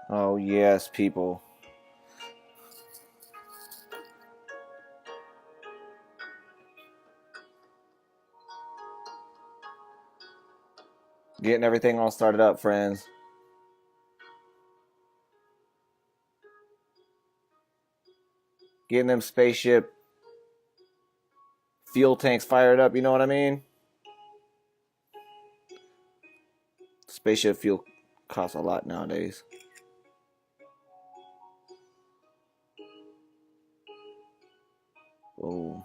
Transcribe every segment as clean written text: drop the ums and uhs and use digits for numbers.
Oh, yes, people. Getting everything all started up, friends. Getting them spaceship fuel tanks fired up, you know what I mean? Spaceship fuel costs a lot nowadays. Oh.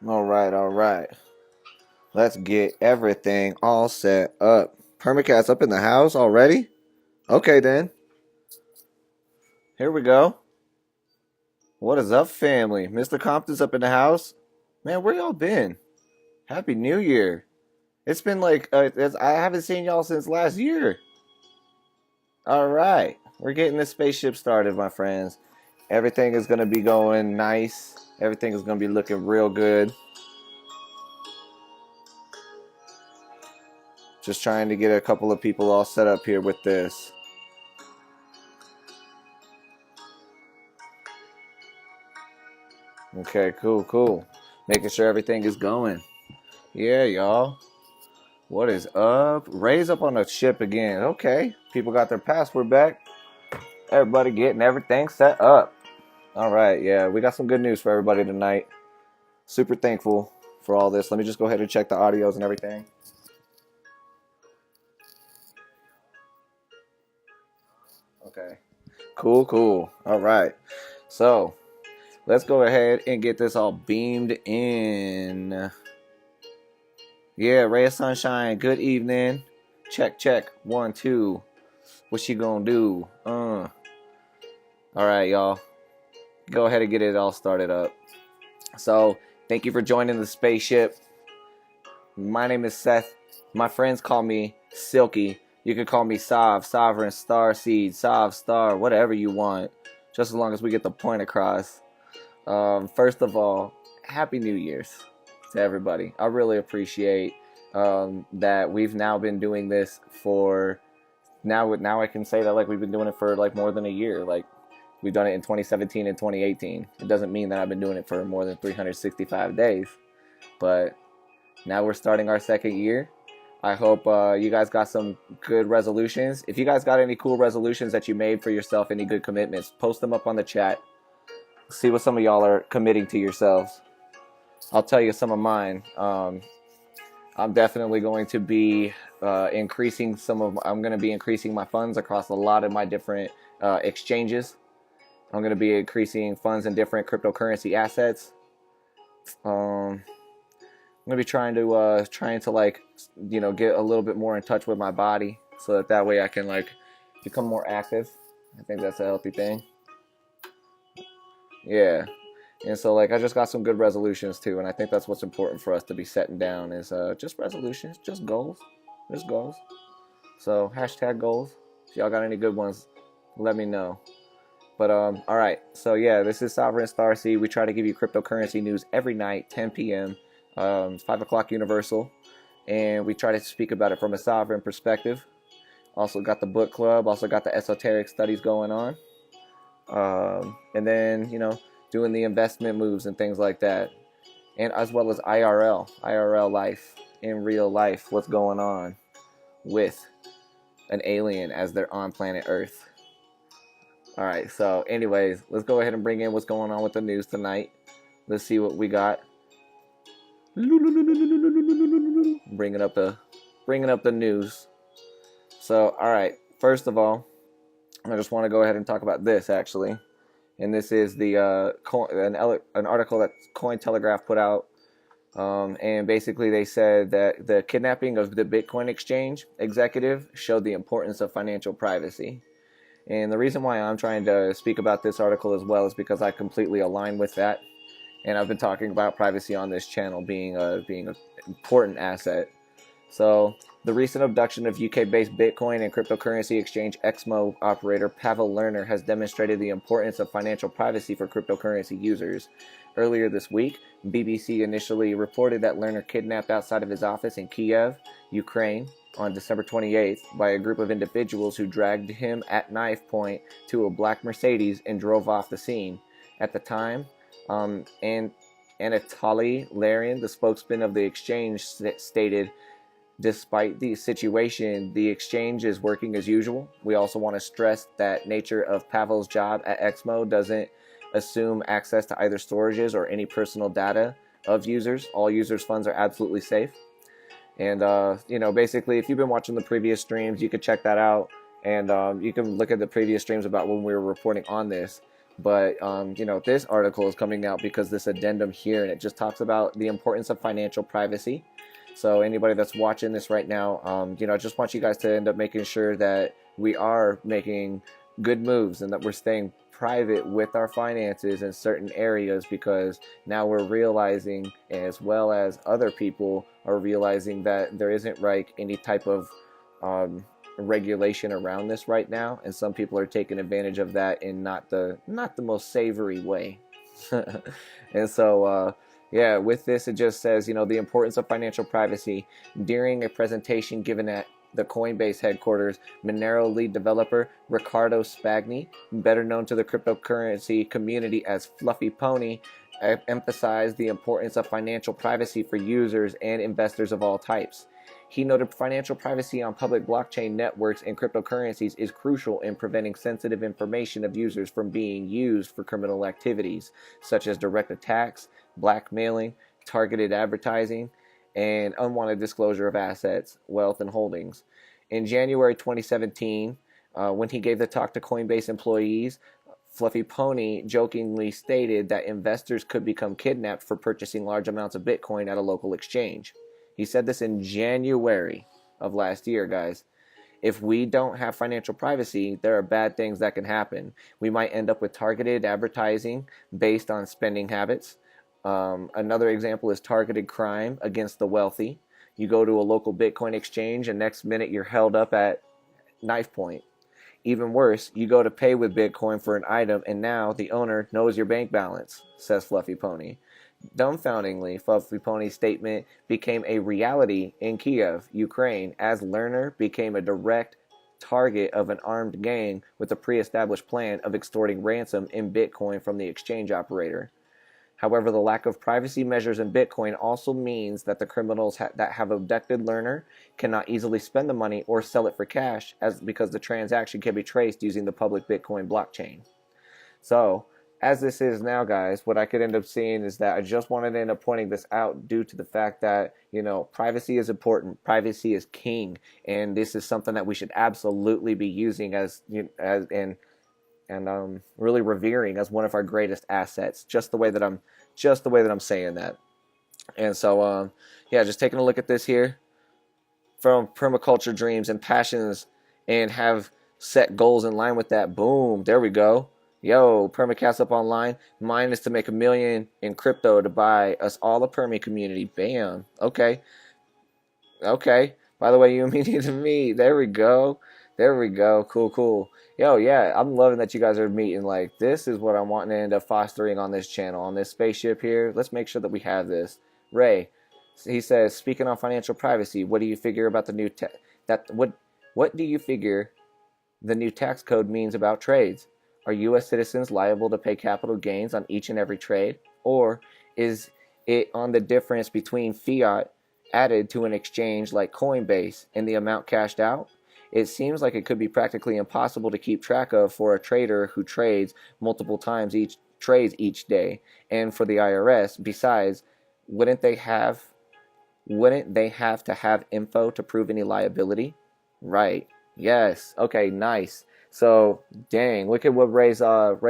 All right, all right. Let's get everything all set up. Permacast up in the house already? Okay, then. Here we go. What is up, family? Mr. Compton's up in the house. Man, where y'all been? Happy New Year. It's been like, I haven't seen y'all since last year. All right. We're getting this spaceship started, my friends. Everything is going to be going nice. Everything is going to be looking real good. Just trying to get a couple of people all set up here with this. Okay, cool, cool. Making sure everything is going. Yeah, y'all. What is up? Ray's up on the ship again. Okay. People got their password back. Everybody getting everything set up. All right, yeah. We got some good news for everybody tonight. Super thankful for all this. Let me just go ahead and check the audios and everything. Okay. Cool, cool. All right. So, let's go ahead and get this all beamed in. Yeah, Ray of Sunshine, good evening. Check, check. 1, 2. What she gonna do? All right, y'all. Go ahead and get it all started up. So, thank you for joining the spaceship. My name is Seth. My friends call me Silky. You can call me Sov, Sovereign, Star Seed, Sov, Star, whatever you want. Just as long as we get the point across. First of all, Happy New Year's to everybody. I really appreciate that we've now been doing this for now I can say that like we've been doing it for like more than a year. Like we've done it in 2017 and 2018. It doesn't mean that I've been doing it for more than 365 days, but now we're starting our second year. I hope you guys got some good resolutions. If you guys got any cool resolutions that you made for yourself, any good commitments, post them up on the chat. See what some of y'all are committing to yourselves. I'll tell you some of mine. I'm definitely going to be increasing my funds across a lot of my different exchanges. I'm going to be increasing funds in different cryptocurrency assets. I'm going to be trying to like, get a little bit more in touch with my body so that way I can like become more active. I think that's a healthy thing. Yeah. And so like I just got some good resolutions too, and I think that's what's important for us to be setting down is just resolutions, just goals. Just goals. So hashtag goals. If y'all got any good ones, let me know. But all right. So yeah, this is Sovereign Star Seed. We try to give you cryptocurrency news every night, 10 p.m. 5 o'clock Universal, and we try to speak about it from a sovereign perspective. Also got the book club. Also got the esoteric studies going on. And then doing the investment moves and things like that, and as well as IRL life in real life. What's going on with an alien as they're on planet Earth? All right. So, anyways, let's go ahead and bring in what's going on with the news tonight. Let's see what we got. Bringing up the news. So, all right. First of all, I just want to go ahead and talk about this actually, and this is the an article that Cointelegraph put out, and basically they said that the kidnapping of the Bitcoin exchange executive showed the importance of financial privacy. And the reason why I'm trying to speak about this article as well is because I completely align with that, and I've been talking about privacy on this channel being an important asset. So, the recent abduction of UK-based Bitcoin and cryptocurrency exchange XMO operator Pavel Lerner has demonstrated the importance of financial privacy for cryptocurrency users. Earlier this week, BBC initially reported that Lerner kidnapped outside of his office in Kiev, Ukraine, on December 28th by a group of individuals who dragged him at knife point to a black Mercedes and drove off the scene. At the time, and Anatoly Larian, the spokesman of the exchange, stated, "Despite the situation, the exchange is working as usual. We also want to stress that nature of Pavel's job at XMO doesn't assume access to either storages or any personal data of users. All users' funds are absolutely safe." And, basically, if you've been watching the previous streams, you could check that out. And you can look at the previous streams about when we were reporting on this. But, this article is coming out because this addendum here, and it just talks about the importance of financial privacy. So anybody that's watching this right now, I just want you guys to end up making sure that we are making good moves and that we're staying private with our finances in certain areas, because now we're realizing, as well as other people are realizing, that there isn't like any type of regulation around this right now, and some people are taking advantage of that in not the most savory way. And so with this, it just says, the importance of financial privacy. During a presentation given at the Coinbase headquarters, Monero lead developer Riccardo Spagni, better known to the cryptocurrency community as Fluffy Pony, emphasized the importance of financial privacy for users and investors of all types. He noted financial privacy on public blockchain networks and cryptocurrencies is crucial in preventing sensitive information of users from being used for criminal activities, such as direct attacks, blackmailing, targeted advertising, and unwanted disclosure of assets, wealth, and holdings. In January 2017, when he gave the talk to Coinbase employees, Fluffy Pony jokingly stated that investors could become kidnapped for purchasing large amounts of Bitcoin at a local exchange. He said this in January of last year, guys. If we don't have financial privacy, there are bad things that can happen. We might end up with targeted advertising based on spending habits. Another example is targeted crime against the wealthy. You go to a local Bitcoin exchange and next minute you're held up at knife point. Even worse, you go to pay with Bitcoin for an item and now the owner knows your bank balance, says Fluffy Pony. Dumbfoundingly, Fluffy Pony's statement became a reality in Kiev, Ukraine, as Lerner became a direct target of an armed gang with a pre-established plan of extorting ransom in Bitcoin from the exchange operator. However, the lack of privacy measures in Bitcoin also means that the criminals that have abducted Lerner cannot easily spend the money or sell it for cash, because the transaction can be traced using the public Bitcoin blockchain. So, as this is now, guys, what I could end up seeing is that I just wanted to end up pointing this out due to the fact that, privacy is important. Privacy is king. And this is something that we should absolutely be using and really revering as one of our greatest assets. Just the way that I'm saying that. And so, just taking a look at this here. From permaculture dreams and passions and have set goals in line with that. Boom. There we go. Yo, Permacast up online. Mine is to make $1 million in crypto to buy us all a Permi community. Bam. Okay. By the way, you mean to me. There we go. Cool. Yo, yeah, I'm loving that you guys are meeting. Like, this is what I'm wanting to end up fostering on this channel, on this spaceship here. Let's make sure that we have this. Ray, he says, speaking on financial privacy, what do you figure about the new what do you figure the new tax code means about trades? Are U.S. citizens liable to pay capital gains on each and every trade? Or is it on the difference between fiat added to an exchange like Coinbase and the amount cashed out? It seems like it could be practically impossible to keep track of for a trader who trades multiple times each day. And for the IRS, besides, wouldn't they have to have info to prove any liability? Right. Yes. Okay, nice. So, dang, look at what Ray's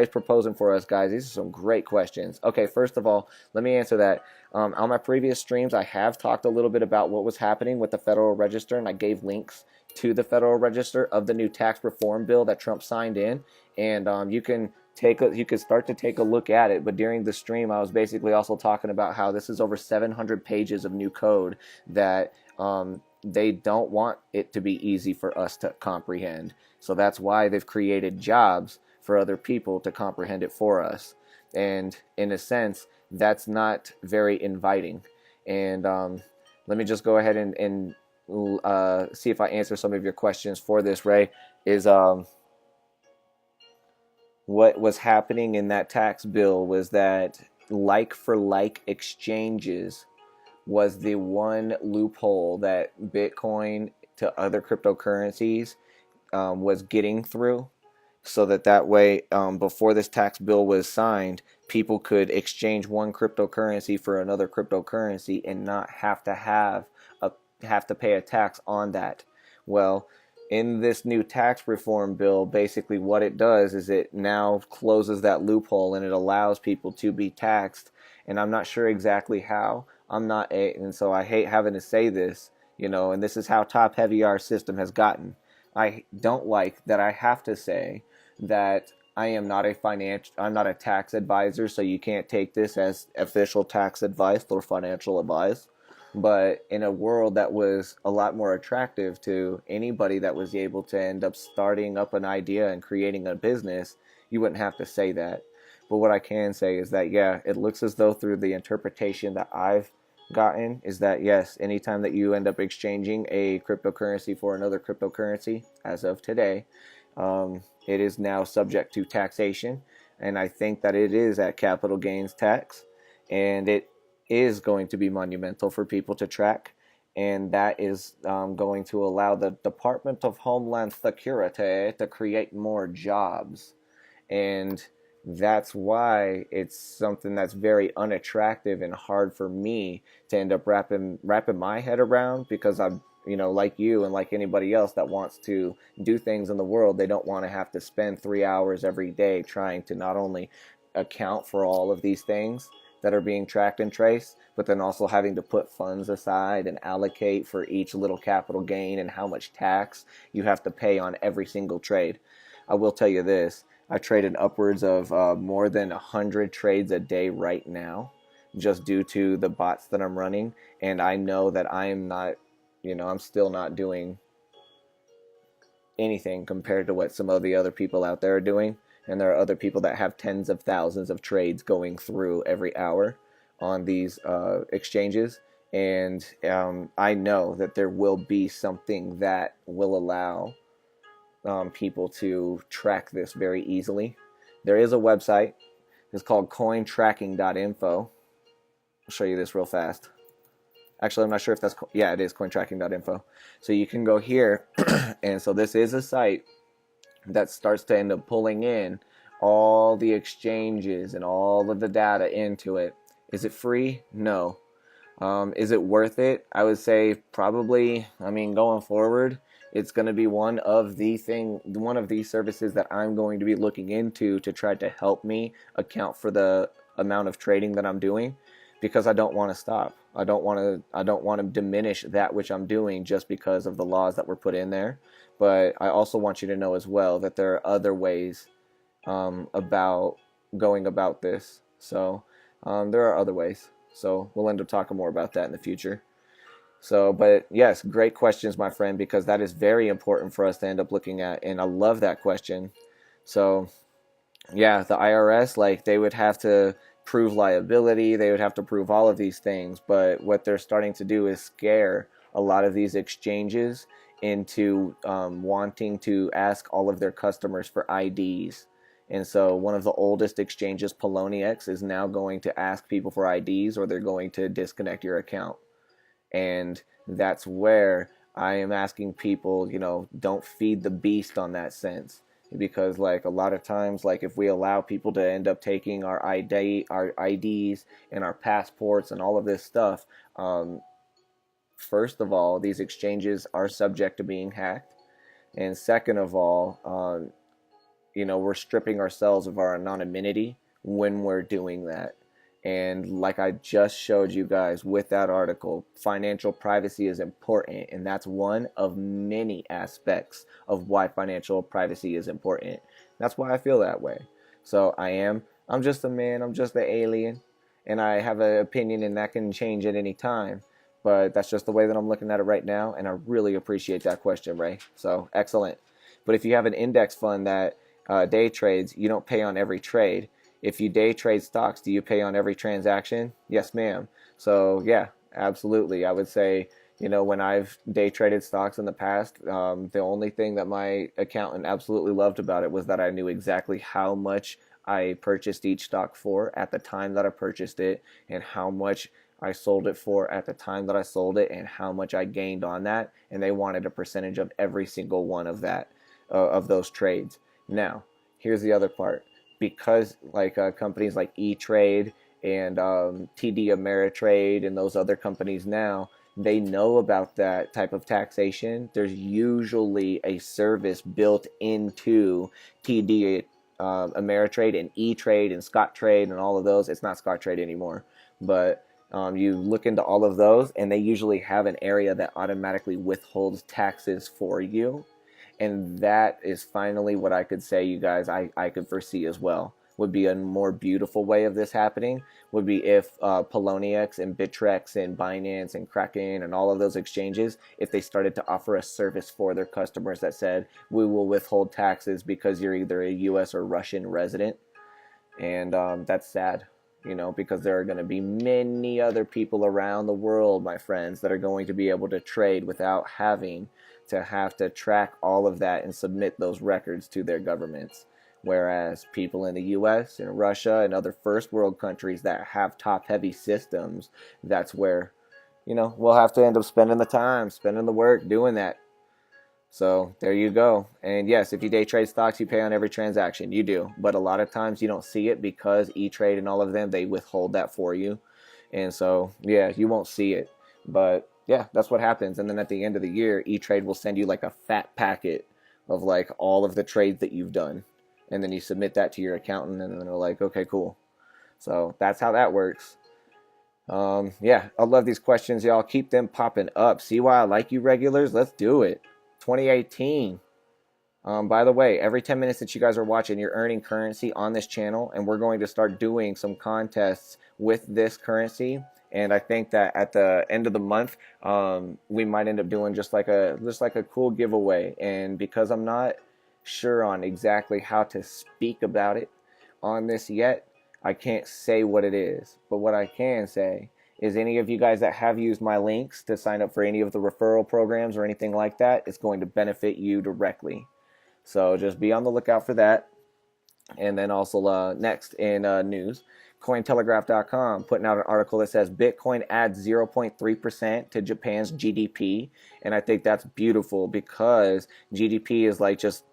proposing for us, guys. These are some great questions. Okay, first of all, let me answer that. On my previous streams, I have talked a little bit about what was happening with the Federal Register, and I gave links to the Federal Register of the new tax reform bill that Trump signed in, and you could start to take a look at it. But during the stream, I was basically also talking about how this is over 700 pages of new code that they don't want it to be easy for us to comprehend. So that's why they've created jobs for other people to comprehend it for us. And in a sense, that's not very inviting. And let me just go ahead and see if I answer some of your questions for this, Ray. Is what was happening in that tax bill was that like for like exchanges was the one loophole that Bitcoin to other cryptocurrencies was getting through, so that way, before this tax bill was signed, people could exchange one cryptocurrency for another cryptocurrency and not have to pay a tax on that. Well, in this new tax reform bill, basically what it does is it now closes that loophole and it allows people to be taxed. And I'm not sure exactly how. And so I hate having to say this, and this is how top heavy our system has gotten. I don't like that I have to say that I'm not a tax advisor, so you can't take this as official tax advice or financial advice. But in a world that was a lot more attractive to anybody that was able to end up starting up an idea and creating a business, you wouldn't have to say that. But what I can say is that, yeah, it looks as though through the interpretation that I've gotten is that, yes, anytime that you end up exchanging a cryptocurrency for another cryptocurrency, as of today, it is now subject to taxation. And I think that it is at capital gains tax. And it is going to be monumental for people to track. And that is going to allow the Department of Homeland Security to create more jobs. And that's why it's something that's very unattractive and hard for me to end up wrapping my head around, because I'm, like you and like anybody else that wants to do things in the world, they don't want to have to spend 3 hours every day trying to not only account for all of these things that are being tracked and traced, but then also having to put funds aside and allocate for each little capital gain and how much tax you have to pay on every single trade. I will tell you this. I've traded upwards of more than 100 trades a day right now, just due to the bots that I'm running. And I know that I am not, I'm still not doing anything compared to what some of the other people out there are doing. And there are other people that have tens of thousands of trades going through every hour on these exchanges. And I know that there will be something that will allow people to track this very easily. There is a website. It's called cointracking.info. I'll show you this real fast. Actually, I'm not sure if that's... Yeah, it is cointracking.info. So you can go here. And so this is a site that starts to end up pulling in all the exchanges and all of the data into it. Is it free? No. Is it worth it? I would say probably. I mean, going forward, it's going to be one of these services that I'm going to be looking into to try to help me account for the amount of trading that I'm doing, because I don't want to stop. I don't want to diminish that which I'm doing just because of the laws that were put in there. But I also want you to know as well that there are other ways about going about this. So there are other ways. So we'll end up talking more about that in the future. So, but yes, great questions, my friend, because that is very important for us to end up looking at. And I love that question. So yeah, the IRS, like, they would have to prove liability. They would have to prove all of these things. But what they're starting to do is scare a lot of these exchanges into wanting to ask all of their customers for IDs. And so one of the oldest exchanges, Poloniex, is now going to ask people for IDs, or they're going to disconnect your account. And that's where I am asking people, don't feed the beast on that sense. Because, like, a lot of times, like, if we allow people to end up taking our IDs and our passports and all of this stuff, first of all, these exchanges are subject to being hacked. And second of all, we're stripping ourselves of our anonymity when we're doing that. And like I just showed you guys with that article, financial privacy is important. And that's one of many aspects of why financial privacy is important. That's why I feel that way. So I'm just a man, I'm just an alien, and I have an opinion, and that can change at any time. But that's just the way that I'm looking at it right now. And I really appreciate that question, Ray. So excellent. But if you have an index fund that day trades, you don't pay on every trade. If you day trade stocks, do you pay on every transaction? Yes, ma'am. So yeah, absolutely. I would say, when I've day traded stocks in the past, the only thing that my accountant absolutely loved about it was that I knew exactly how much I purchased each stock for at the time that I purchased it, and how much I sold it for at the time that I sold it, and how much I gained on that. And they wanted a percentage of every single one of that, of those trades. Now, here's the other part. Because like companies like E-Trade and TD Ameritrade and those other companies now, they know about that type of taxation. There's usually a service built into TD Ameritrade and E-Trade and Scottrade and all of those. It's not Scottrade anymore, but you look into all of those, and they usually have an area that automatically withholds taxes for you. And that is finally what I could say, you guys, I could foresee as well. Would be a more beautiful way of this happening, would be if Poloniex and Bittrex and Binance and Kraken and all of those exchanges, if they started to offer a service for their customers that said, we will withhold taxes because you're either a US or Russian resident. And that's sad, because there are going to be many other people around the world, my friends, that are going to be able to trade without having to have to track all of that and submit those records to their governments. Whereas people in the US and Russia and other first world countries that have top heavy systems, that's where, we'll have to end up spending the time, spending the work doing that. So there you go. And yes, if you day trade stocks, you pay on every transaction. You do. But a lot of times you don't see it because E-Trade and all of them, they withhold that for you. And so, yeah, you won't see it. But yeah, that's what happens. And then at the end of the year, E-Trade will send you like a fat packet of like all of the trades that you've done. And then you submit that to your accountant, and then they're like, okay, cool. So that's how that works. Yeah, I love these questions, y'all. Keep them popping up. See why I like you, regulars? Let's do it. 2018. By the way, every 10 minutes that you guys are watching, you're earning currency on this channel, and we're going to start doing some contests with this currency. And I think that at the end of the month, we might end up doing just like a cool giveaway. And because I'm not sure on exactly how to speak about it on this yet, I can't say what it is. But what I can say is any of you guys that have used my links to sign up for any of the referral programs or anything like that, it's going to benefit you directly. So just be on the lookout for that. And then also next in news, Cointelegraph.com putting out an article that says Bitcoin adds 0.3% to Japan's GDP. And I think that's beautiful because GDP is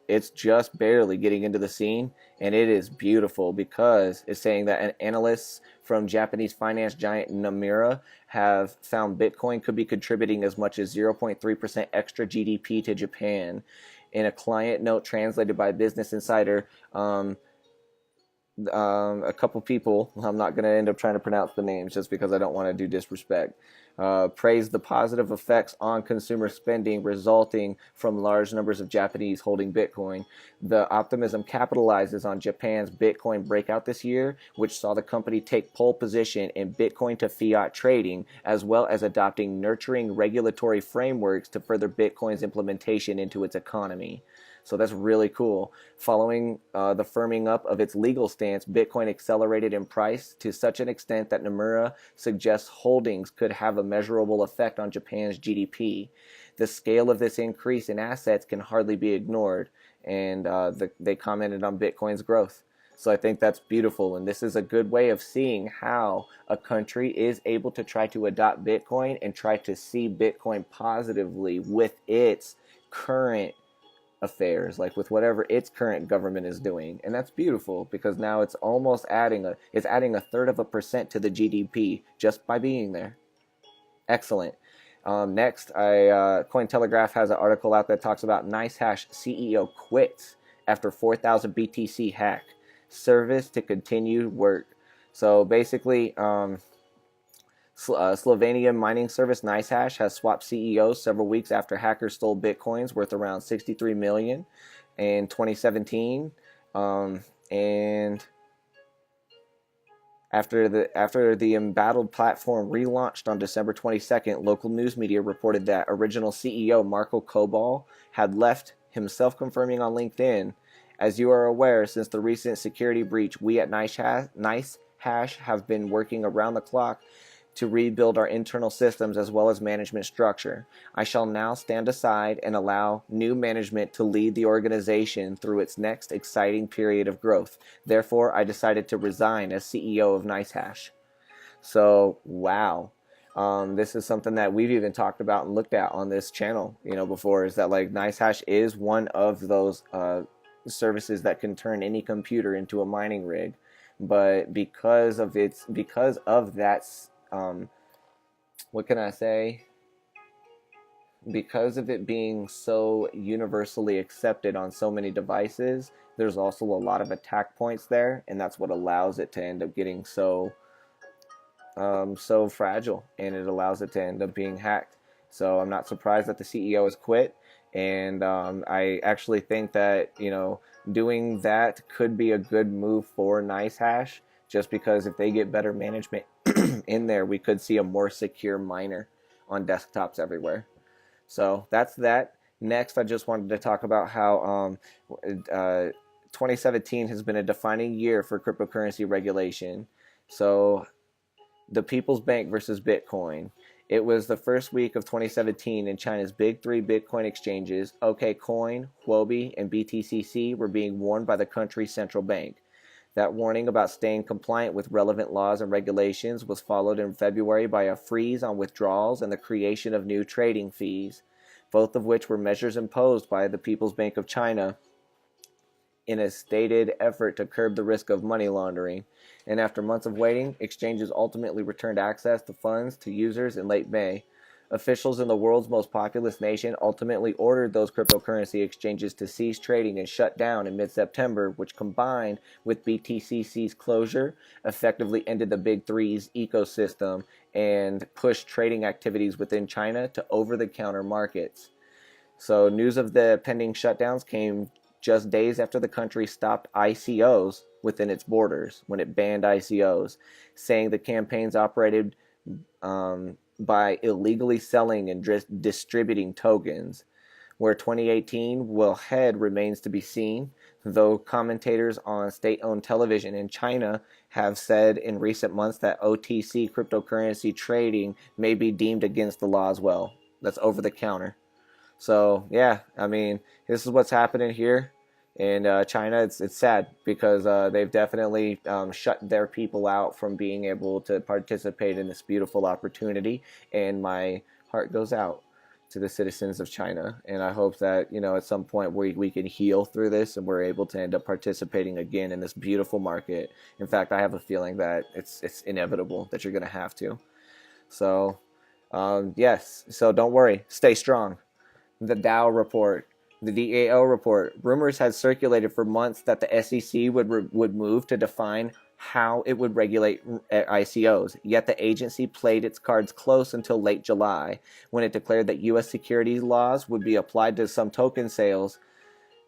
it's just barely getting into the scene. And it is beautiful because it's saying that analysts from Japanese finance giant Nomura have found Bitcoin could be contributing as much as 0.3% extra GDP to Japan. In a client note translated by Business Insider, a couple people, I'm not going to end up trying to pronounce the names just because I don't want to do disrespect, praised the positive effects on consumer spending resulting from large numbers of Japanese holding Bitcoin. The optimism capitalizes on Japan's Bitcoin breakout this year, which saw the company take pole position in Bitcoin to fiat trading, as well as adopting nurturing regulatory frameworks to further Bitcoin's implementation into its economy. So that's really cool. Following the firming up of its legal stance, Bitcoin accelerated in price to such an extent that Nomura suggests holdings could have a measurable effect on Japan's GDP. The scale of this increase in assets can hardly be ignored, and they commented on Bitcoin's growth. So I think that's beautiful, and this is a good way of seeing how a country is able to try to adopt Bitcoin and try to see Bitcoin positively with its current affairs, like with whatever its current government is doing. And that's beautiful because now it's almost adding a 0.33% to the GDP just by being there. Excellent. Next, Cointelegraph has an article out that talks about Nicehash CEO Quit. after 4,000 BTC hack. Service to continue work. So basically, Slovenian mining service Nicehash has swapped CEOs several weeks after hackers stole bitcoins worth around 63 million in 2017, and after the embattled platform relaunched on December 22nd, local news media reported that original CEO Marco Kobal had left, himself confirming on LinkedIn, "As you are aware, since the recent security breach, we at Nicehash have been working around the clock to rebuild our internal systems as well as management structure. I shall now stand aside and allow new management to lead the organization through its next exciting period of growth. Therefore, I decided to resign as CEO of Nicehash." So, wow. This is something that we've even talked about and looked at on this channel, before, is that like Nicehash is one of those services that can turn any computer into a mining rig. But because of that, what can I say? Because of it being so universally accepted on so many devices, there's also a lot of attack points there, and that's what allows it to end up getting so fragile, and it allows it to end up being hacked. So I'm not surprised that the CEO has quit, and I actually think that doing that could be a good move for Nicehash, just because if they get better management in there, we could see a more secure miner on desktops everywhere. So that's that. Next, I just wanted to talk about how 2017 has been a defining year for cryptocurrency regulation. So the People's Bank versus Bitcoin. It was the first week of 2017, and China's big three Bitcoin exchanges, OKCoin, Huobi, and BTCC, were being warned by the country's central bank. That warning about staying compliant with relevant laws and regulations was followed in February by a freeze on withdrawals and the creation of new trading fees, both of which were measures imposed by the People's Bank of China in a stated effort to curb the risk of money laundering. And after months of waiting, exchanges ultimately returned access to funds to users in late May. Officials in the world's most populous nation ultimately ordered those cryptocurrency exchanges to cease trading and shut down in mid-September, which, combined with BTCC's closure, effectively ended the Big Three's ecosystem and pushed trading activities within China to over-the-counter markets. So news of the pending shutdowns came just days after the country stopped ICOs within its borders, when it banned ICOs, saying the campaigns operated by illegally selling and distributing tokens. Where 2018 will head remains to be seen, though commentators on state-owned television in China have said in recent months that OTC cryptocurrency trading may be deemed against the law as well. That's over the counter. So yeah, I mean, this is what's happening here in China. It's sad because they've definitely shut their people out from being able to participate in this beautiful opportunity, and my heart goes out to the citizens of China, and I hope that at some point we can heal through this and we're able to end up participating again in this beautiful market. In fact, I have a feeling that it's inevitable that you're going to have to. So yes, so don't worry, stay strong. The DAO report. The DAO report. Rumors had circulated for months that the SEC would move to define how it would regulate ICOs, yet the agency played its cards close until late July, when it declared that U.S. securities laws would be applied to some token sales,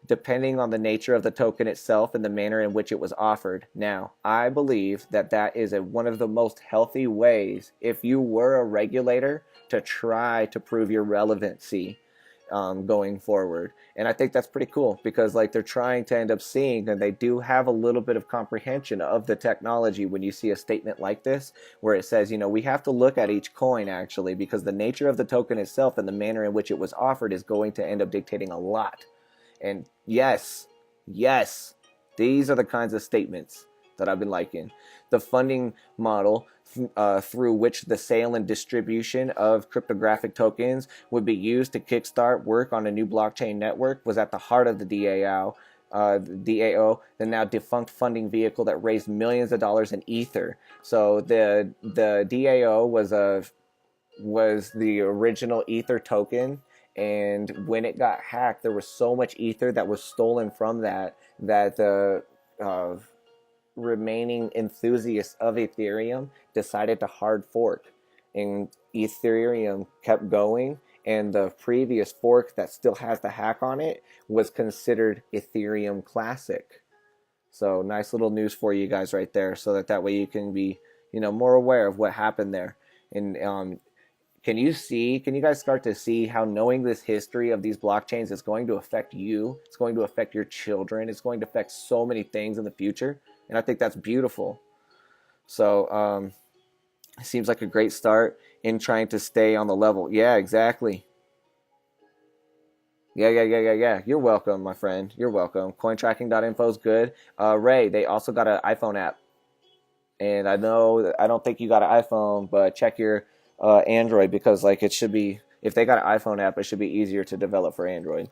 depending on the nature of the token itself and the manner in which it was offered. Now, I believe that is one of the most healthy ways, if you were a regulator, to try to prove your relevancy going forward. And I think that's pretty cool, because they're trying to end up seeing that they do have a little bit of comprehension of the technology when you see a statement like this, where it says, we have to look at each coin actually, because the nature of the token itself and the manner in which it was offered is going to end up dictating a lot. And yes, these are the kinds of statements that I've been liking. The funding model through which the sale and distribution of cryptographic tokens would be used to kickstart work on a new blockchain network was at the heart of the DAO, the now defunct funding vehicle that raised millions of dollars in Ether. So the DAO was the original Ether token, And when it got hacked, there was so much ether that was stolen from that the remaining enthusiasts of Ethereum decided to hard fork, and Ethereum kept going, and the previous fork that still has the hack on it was considered Ethereum Classic. So nice little news for you guys right there, so that way you can be, more aware of what happened there. And can you guys start to see how knowing this history of these blockchains is going to affect you? It's going to affect your children. It's going to affect so many things in the future. And I think that's beautiful. So it seems like a great start in trying to stay on the level. Yeah, exactly. Yeah. You're welcome, my friend. You're welcome. Cointracking.info is good. Ray, they also got an iPhone app. And I don't think you got an iPhone, but check your Android, because like it should be, if they got an iPhone app, it should be easier to develop for Android.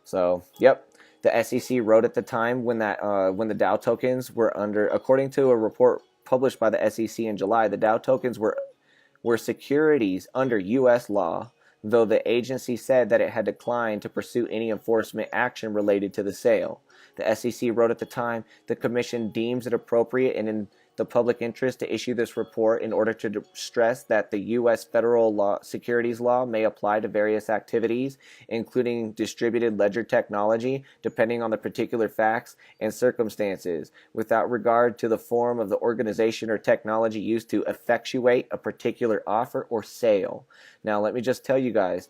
So, yep. The SEC wrote at the time when the DAO tokens were according to a report published by the SEC in July, the DAO tokens were securities under U.S. law, though the agency said that it had declined to pursue any enforcement action related to the sale. The SEC wrote at the time, the commission deems it appropriate and in the public interest to issue this report in order to stress that the U.S. federal securities law may apply to various activities, including distributed ledger technology, depending on the particular facts and circumstances, without regard to the form of the organization or technology used to effectuate a particular offer or sale. Now, let me just tell you guys,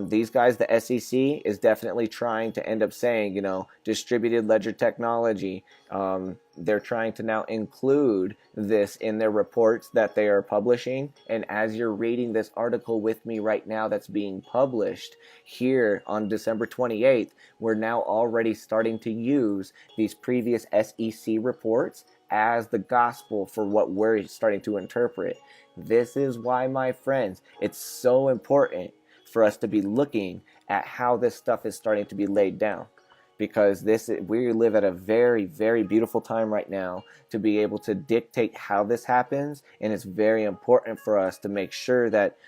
these guys, the SEC, is definitely trying to end up saying, distributed ledger technology. They're trying to now include this in their reports that they are publishing. And as you're reading this article with me right now that's being published here on December 28th, we're now already starting to use these previous SEC reports as the gospel for what we're starting to interpret. This is why, my friends, it's so important for us to be looking at how this stuff is starting to be laid down, because we live at a very, very beautiful time right now to be able to dictate how this happens, and it's very important for us to make sure that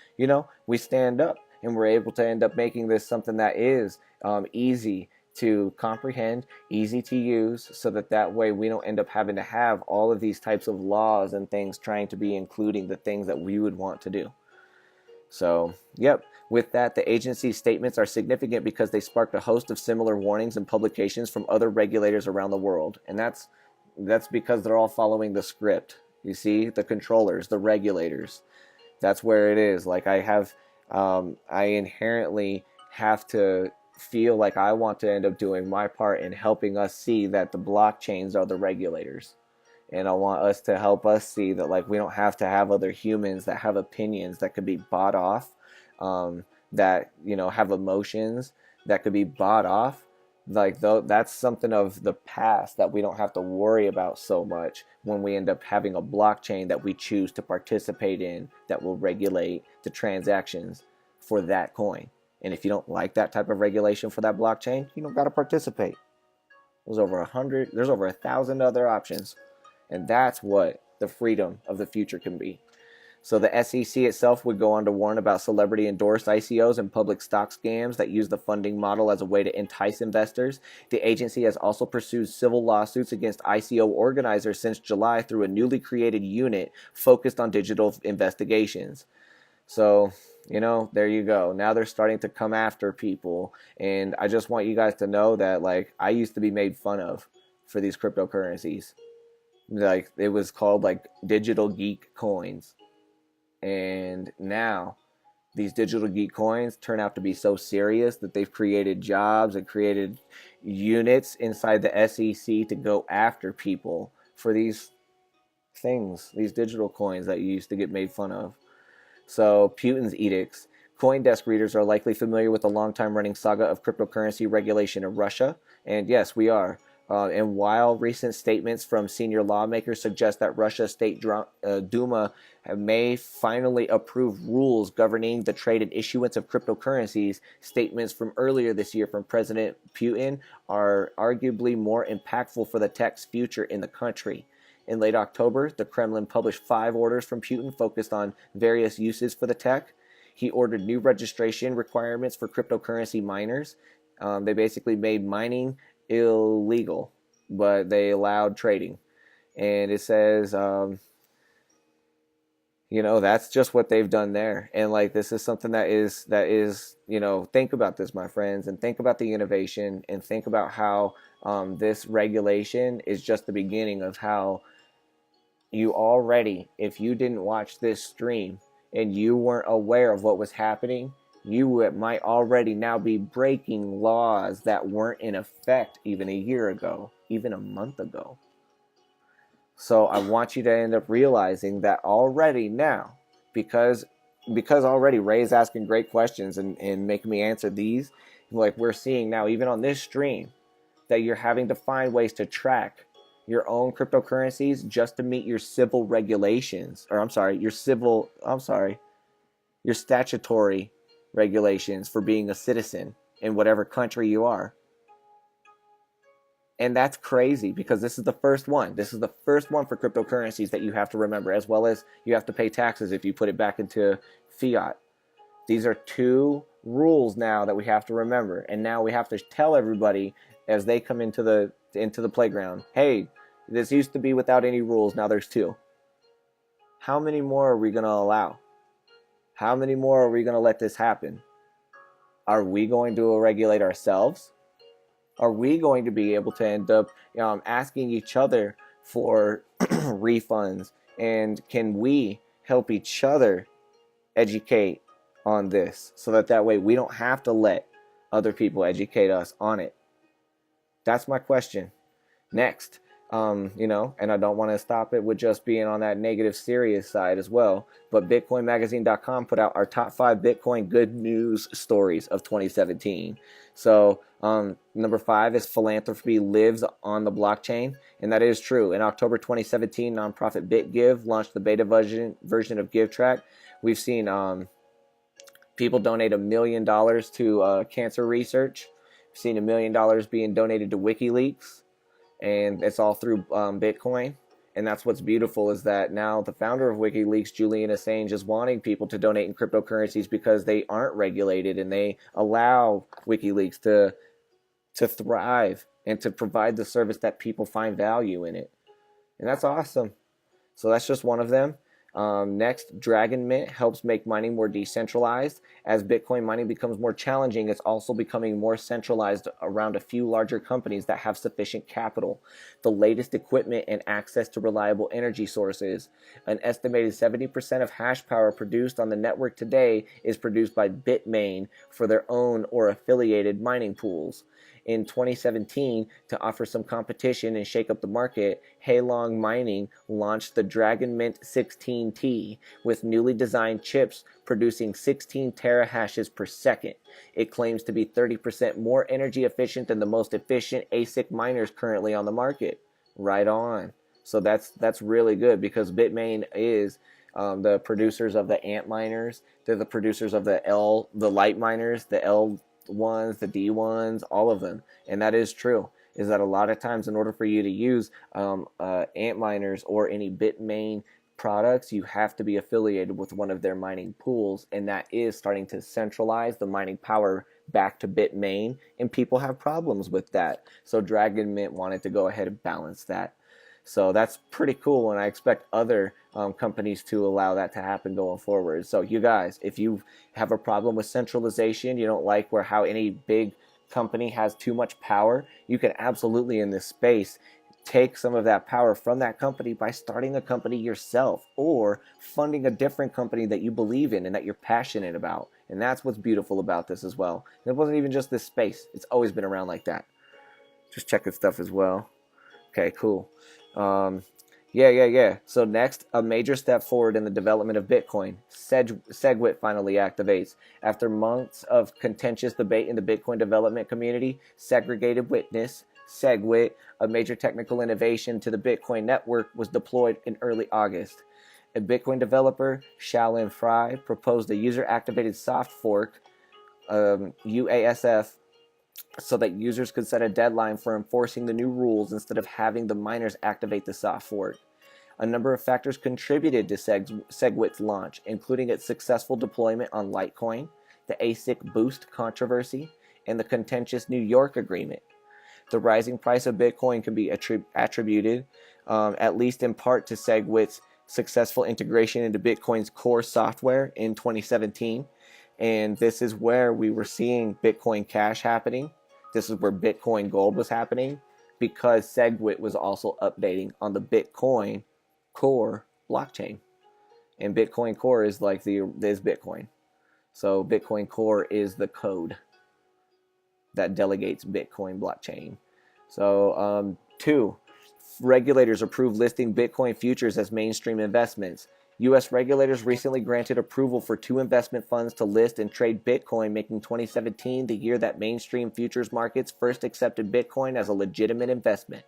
we stand up and we're able to end up making this something that is easy to comprehend, easy to use, so that way we don't end up having to have all of these types of laws and things trying to be including the things that we would want to do. So, yep. With that, the agency's statements are significant because they sparked a host of similar warnings and publications from other regulators around the world. And that's because they're all following the script. You see, the controllers, the regulators. That's where it is. Like I inherently have to feel like I want to end up doing my part in helping us see that the blockchains are the regulators. And I want us to help us see that we don't have to have other humans that have opinions that could be bought off, that have emotions that could be bought off. That's something of the past that we don't have to worry about so much when we end up having a blockchain that we choose to participate in that will regulate the transactions for that coin. And if you don't like that type of regulation for that blockchain, you don't got to participate. There's over 1,000 other options. And that's what the freedom of the future can be. So the SEC itself would go on to warn about celebrity-endorsed ICOs and public stock scams that use the funding model as a way to entice investors. The agency has also pursued civil lawsuits against ICO organizers since July through a newly created unit focused on digital investigations. So, there you go. Now they're starting to come after people. And I just want you guys to know that, I used to be made fun of for these cryptocurrencies. It was called digital geek coins, and now these digital geek coins turn out to be so serious that they've created jobs and created units inside the SEC to go after people for these things, these digital coins that you used to get made fun of. So Putins Edicts. CoinDesk readers are likely familiar with the long-time running saga of cryptocurrency regulation in Russia, and yes, we are. And while recent statements from senior lawmakers suggest that Russia's State Duma may finally approve rules governing the trade and issuance of cryptocurrencies, statements from earlier this year from President Putin are arguably more impactful for the tech's future in the country. In late October, the Kremlin published 5 orders from Putin focused on various uses for the tech. he ordered new registration requirements for cryptocurrency miners. They basically made mining illegal, but they allowed trading. And it says, that's just what they've done there. And like, this is something that is, think about this, my friends, and think about the innovation, and think about how this regulation is just the beginning of how you already, if you didn't watch this stream and you weren't aware of what was happening, you might already now be breaking laws that weren't in effect even a year ago, even a month ago. So I want you to end up realizing that already now, because already Ray's asking great questions and making me answer these, like we're seeing now, even on this stream, that you're having to find ways to track your own cryptocurrencies just to meet your civil regulations, or your statutory regulations for being a citizen in whatever country you are. And that's crazy, because this is the first one. This is the first one for cryptocurrencies that you have to remember, as well as you have to pay taxes if you put it back into fiat. These are two rules now that we have to remember. And now we have to tell everybody as they come into the playground, hey, this used to be without any rules, now there's two. How many more are we going to allow? How many more are we going to let this happen? Are we going to regulate ourselves? Are we going to be able to end up asking each other for refunds? And can we help each other educate on this, so that way we don't have to let other people educate us on it? That's my question. Next, and I don't want to stop it with just being on that negative serious side as well, but bitcoinmagazine.com put out our top 5 Bitcoin good news stories of 2017. So number 5 is Philanthropy lives on the blockchain, and that is true. In October 2017, nonprofit BitGive launched the beta version of GiveTrack. We've seen people donate $1 million to cancer research. We've seen $1 million being donated to WikiLeaks. And it's all through Bitcoin. And that's what's beautiful, is that now the founder of WikiLeaks, Julian Assange, is wanting people to donate in cryptocurrencies because they aren't regulated, and they allow WikiLeaks to thrive and to provide the service that people find value in it. And that's awesome. So that's just one of them. Next, Dragon Mint helps make mining more decentralized. As Bitcoin mining becomes more challenging, it's also becoming more centralized around a few larger companies that have sufficient capital, the latest equipment, and access to reliable energy sources. An estimated 70% of hash power produced on the network today is produced by Bitmain for their own or affiliated mining pools. In 2017, to offer some competition and shake up the market, Hailong Mining launched the Dragon Mint 16T with newly designed chips producing 16 terahashes per second. It claims to be 30% more energy efficient than the most efficient ASIC miners currently on the market. Right on. So that's really good, because Bitmain is the producers of the Ant miners. They're the producers of the light miners, the L ones, the D ones, all of them. And that is true, is that a lot of times in order for you to use Ant miners or any Bitmain products, you have to be affiliated with one of their mining pools, and that is starting to centralize the mining power back to Bitmain, and people have problems with that. So Dragon Mint wanted to go ahead and balance that. So that's pretty cool, and I expect other companies to allow that to happen going forward. So you guys, if you have a problem with centralization, you don't like how any big company has too much power, you can absolutely, in this space, take some of that power from that company by starting a company yourself, or funding a different company that you believe in and that you're passionate about. And that's what's beautiful about this as well. And it wasn't even just this space. It's always been around like that. Just checking stuff as well. Okay, cool. So next, a major step forward in the development of Bitcoin. SegWit finally activates. After months of contentious debate in the Bitcoin development community, segregated witness, SegWit, a major technical innovation to the Bitcoin network, was deployed in early August. A Bitcoin developer, Shaolin Fry, proposed a user-activated soft fork, UASF, so that users could set a deadline for enforcing the new rules instead of having the miners activate the soft fork. A number of factors contributed to SegWit's launch, including its successful deployment on Litecoin, the ASIC boost controversy, and the contentious New York agreement. The rising price of Bitcoin can be attributed, at least in part, to SegWit's successful integration into Bitcoin's core software in 2017. And this is where we were seeing Bitcoin Cash happening. This is where Bitcoin Gold was happening, because SegWit was also updating on the Bitcoin core blockchain. And Bitcoin core is like is Bitcoin. So Bitcoin core is the code that delegates Bitcoin blockchain. So 2, regulators approved listing Bitcoin futures as mainstream investments. U.S. regulators recently granted approval for 2 investment funds to list and trade Bitcoin, making 2017 the year that mainstream futures markets first accepted Bitcoin as a legitimate investment.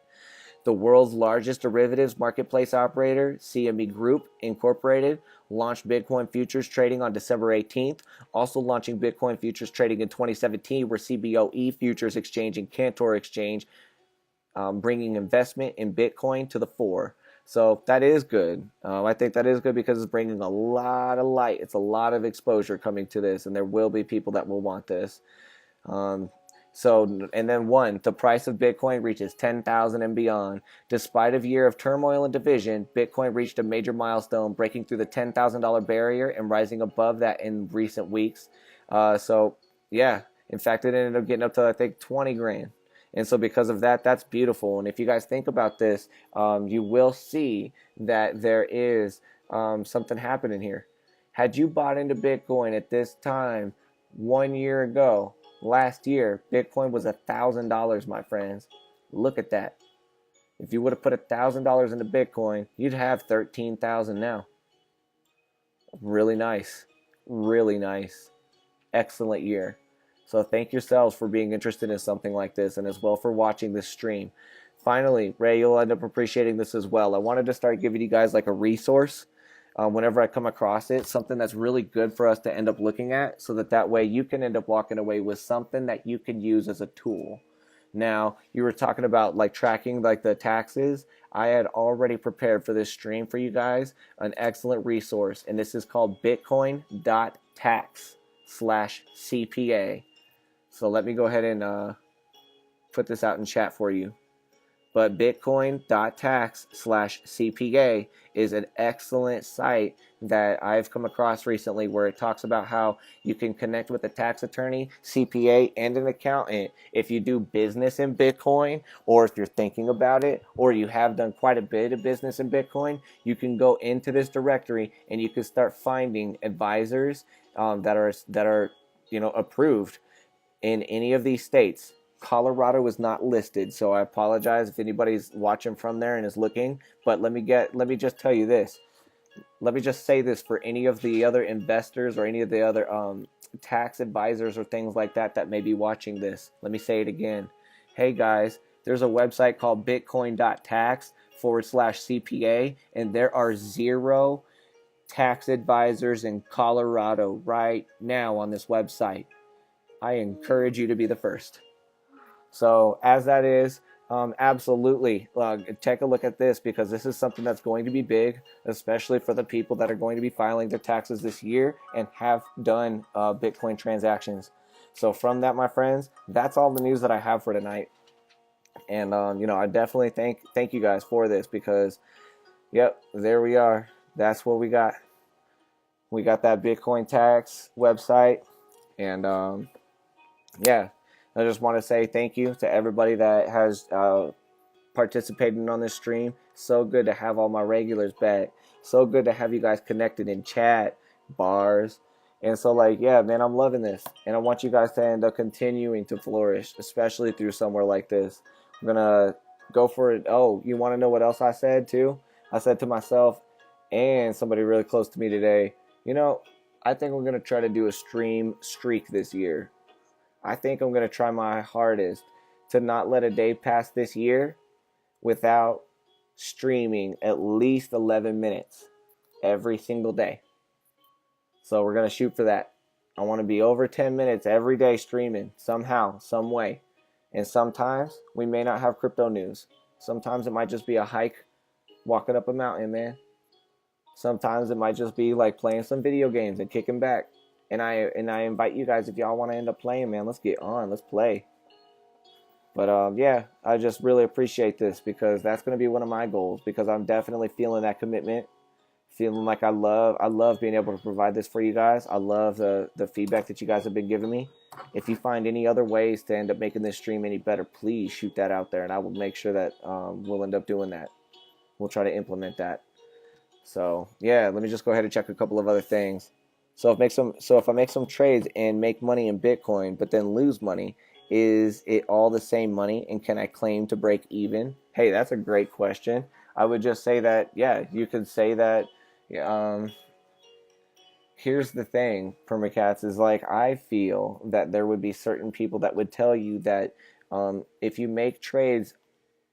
The world's largest derivatives marketplace operator, CME Group Incorporated, launched Bitcoin futures trading on December 18th. Also launching Bitcoin futures trading in 2017 were CBOE Futures Exchange and Cantor Exchange, bringing investment in Bitcoin to the fore. So that is good. I think that is good because it's bringing a lot of light. It's a lot of exposure coming to this, and there will be people that will want this. And then 1, the price of Bitcoin reaches 10,000 and beyond. Despite a year of turmoil and division, Bitcoin reached a major milestone, breaking through the $10,000 barrier and rising above that in recent weeks. In fact, it ended up getting up to, I think, 20 grand. And so because of that, that's beautiful. And if you guys think about this, you will see that there is something happening here. Had you bought into Bitcoin at this time 1 year ago, last year, Bitcoin was $1,000, my friends. Look at that. If you would have put $1,000 into Bitcoin, you'd have 13,000 now. Really nice. Really nice. Excellent year. So thank yourselves for being interested in something like this, and as well for watching this stream. Finally, Ray, you'll end up appreciating this as well. I wanted to start giving you guys like a resource whenever I come across it, something that's really good for us to end up looking at, so that way you can end up walking away with something that you can use as a tool. Now, you were talking about like tracking like the taxes. I had already prepared for this stream for you guys an excellent resource, and this is called bitcoin.tax/CPA. So let me go ahead and put this out in chat for you. But bitcoin.tax/CPA is an excellent site that I've come across recently, where it talks about how you can connect with a tax attorney, CPA, and an accountant if you do business in Bitcoin, or if you're thinking about it, or you have done quite a bit of business in Bitcoin. You can go into this directory and you can start finding advisors that are approved in any of these states. Colorado is not listed, so I apologize if anybody's watching from there and is looking. But let me just tell you this. Let me just say this for any of the other investors or any of the other tax advisors or things like that that may be watching this. Let me say it again. Hey guys, there's a website called bitcoin.tax/CPA, and there are 0 tax advisors in Colorado right now on this website. I encourage you to be the first. So as that is, absolutely take a look at this, because this is something that's going to be big, especially for the people that are going to be filing their taxes this year and have done Bitcoin transactions. So from that, my friends, that's all the news that I have for tonight. And I definitely thank you guys for this, because yep, there we are. That's what we got. We got that Bitcoin tax website, and I just want to say thank you to everybody that has participated on this stream. So good to have all my regulars back. So good to have you guys connected in chat, bars. And so man, I'm loving this. And I want you guys to end up continuing to flourish, especially through somewhere like this. I'm going to go for it. Oh, you want to know what else I said too? I said to myself and somebody really close to me today, I think we're going to try to do a stream streak this year. I think I'm going to try my hardest to not let a day pass this year without streaming at least 11 minutes every single day. So we're going to shoot for that. I want to be over 10 minutes every day streaming somehow, some way. And sometimes we may not have crypto news. Sometimes it might just be a hike walking up a mountain, man. Sometimes it might just be like playing some video games and kicking back. And I invite you guys, if y'all want to end up playing, man, let's get on. Let's play. But yeah, I just really appreciate this because that's going to be one of my goals, because I'm definitely feeling that commitment, feeling like I love being able to provide this for you guys. I love the feedback that you guys have been giving me. If you find any other ways to end up making this stream any better, please shoot that out there, and I will make sure that we'll end up doing that. We'll try to implement that. So yeah, let me just go ahead and check a couple of other things. So if I make some trades and make money in Bitcoin, but then lose money, is it all the same money, and can I claim to break even? Hey, that's a great question. I would just say that, yeah, you could say that. Here's the thing, Permacats, is like, I feel that there would be certain people that would tell you that if you make trades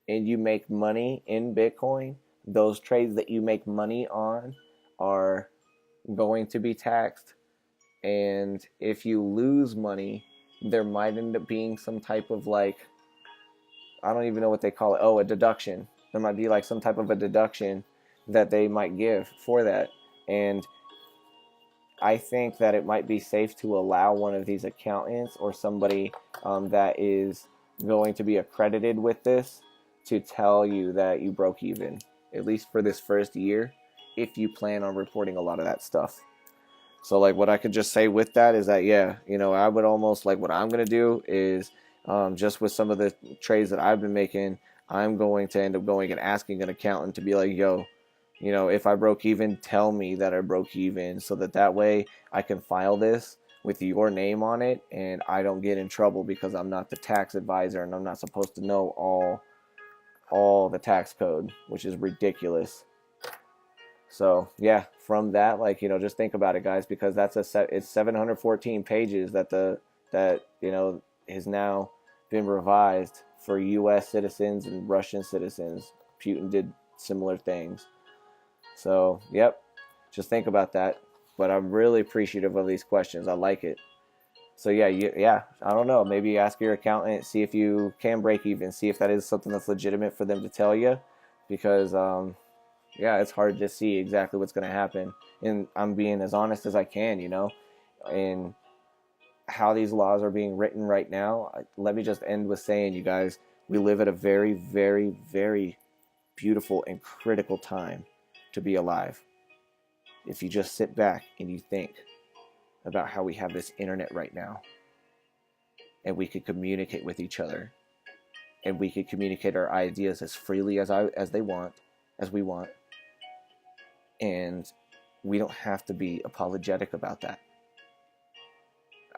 and you make money in Bitcoin, those trades that you make money on are going to be taxed. And if you lose money, there might end up being some type of, like, I don't even know what they call it. Oh, a deduction. There might be like some type of a deduction that they might give for that. And I think that it might be safe to allow one of these accountants or somebody that is going to be accredited with this to tell you that you broke even, at least for this first year, if you plan on reporting a lot of that stuff. So like what I could just say with that is that, yeah, I would almost, like, what I'm going to do is just with some of the trades that I've been making, I'm going to end up going and asking an accountant to be like, yo, if I broke even, tell me that I broke even, so that way I can file this with your name on it and I don't get in trouble because I'm not the tax advisor and I'm not supposed to know all the tax code, which is ridiculous. So yeah, from that, like, just think about it, guys, because it's 714 pages that has now been revised for U.S. citizens and Russian citizens. Putin did similar things. So yep, just think about that. But I'm really appreciative of these questions. I like it. So yeah, I don't know. Maybe ask your accountant, see if you can break even, see if that is something that's legitimate for them to tell you, because yeah, it's hard to see exactly what's going to happen. And I'm being as honest as I can, and how these laws are being written right now. Let me just end with saying, you guys, we live at a very, very, very beautiful and critical time to be alive. If you just sit back and you think about how we have this internet right now, and we could communicate with each other, and we could communicate our ideas as freely as we want, and we don't have to be apologetic about that.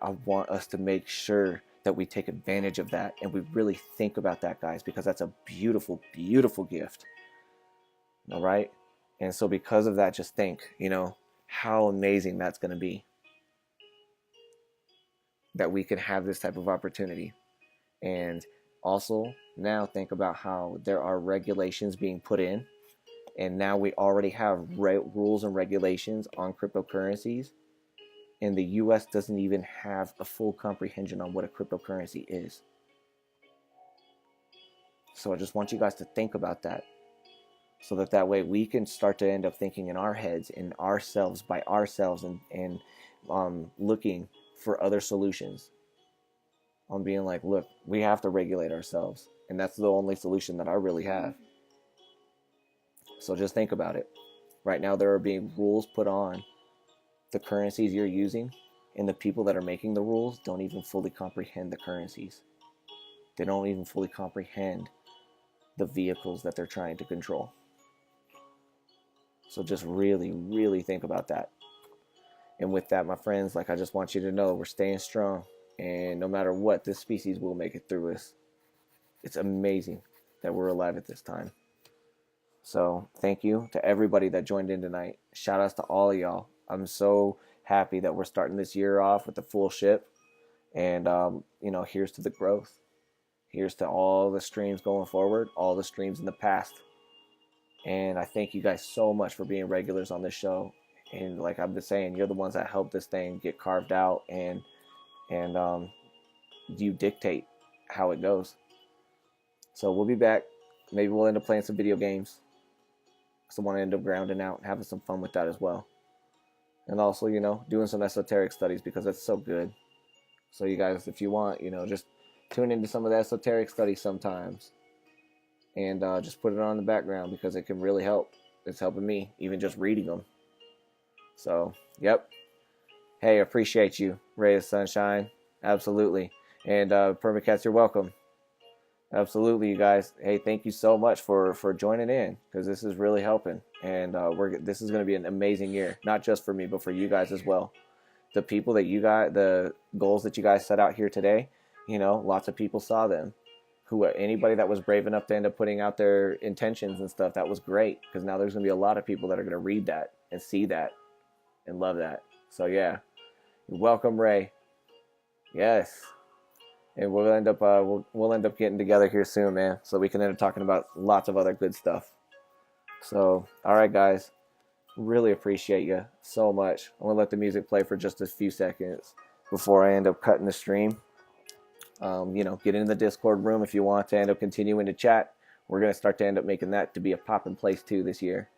I want us to make sure that we take advantage of that, and we really think about that, guys, because that's a beautiful, beautiful gift. All right? And so because of that, just think, how amazing that's going to be, that we can have this type of opportunity. And also now think about how there are regulations being put in, and now we already have rules and regulations on cryptocurrencies, and the US doesn't even have a full comprehension on what a cryptocurrency is. So I just want you guys to think about that, so that way we can start to end up thinking in our heads, in ourselves, by ourselves, and looking for other solutions, on being like, look, we have to regulate ourselves, and that's the only solution that I really have. So just think about it. Right now there are being rules put on the currencies you're using, and the people that are making the rules don't even fully comprehend the currencies. They don't even fully comprehend the vehicles that they're trying to control. So just really, really think about that. And with that, my friends, like, I just want you to know we're staying strong, and no matter what, this species will make it through us. It's amazing that we're alive at this time. So thank you to everybody that joined in tonight. Shout outs to all of y'all. I'm so happy that we're starting this year off with a full ship. And, here's to the growth. Here's to all the streams going forward, all the streams in the past. And I thank you guys so much for being regulars on this show. And like I've been saying, you're the ones that helped this thing get carved out, and you dictate how it goes. So we'll be back. Maybe we'll end up playing some video games. because I want to end up grounding out and having some fun with that as well. And also, you know, doing some esoteric studies because that's so good. So you guys, if you want, you know, just tune into some of the esoteric studies sometimes, and just put it on in the background because it can really help. It's helping me, even just reading them. So, yep. Hey, appreciate you, Ray of Sunshine. Absolutely. And Permacats, you're welcome. Absolutely, you guys. Hey, thank you so much for joining in, because this is really helping, and this is going to be an amazing year, not just for me, but for you guys as well. The people that you got, the goals that you guys set out here today, you know, lots of people saw them. Anybody that was brave enough to end up putting out their intentions and stuff, that was great, because now there's going to be a lot of people that are going to read that and see that and love that. So yeah, welcome, Ray. Yes. And we'll end up we'll end up getting together here soon, man, so we can end up talking about lots of other good stuff. So, all right, guys, really appreciate you so much. I'm gonna let the music play for just a few seconds before I end up cutting the stream. You know, get in the Discord room if you want to end up continuing to chat. We're gonna start to end up making that to be a poppin' place too this year.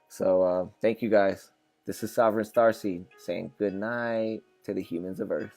So, thank you guys. This is Sovereign Starseed saying good night to the humans of Earth.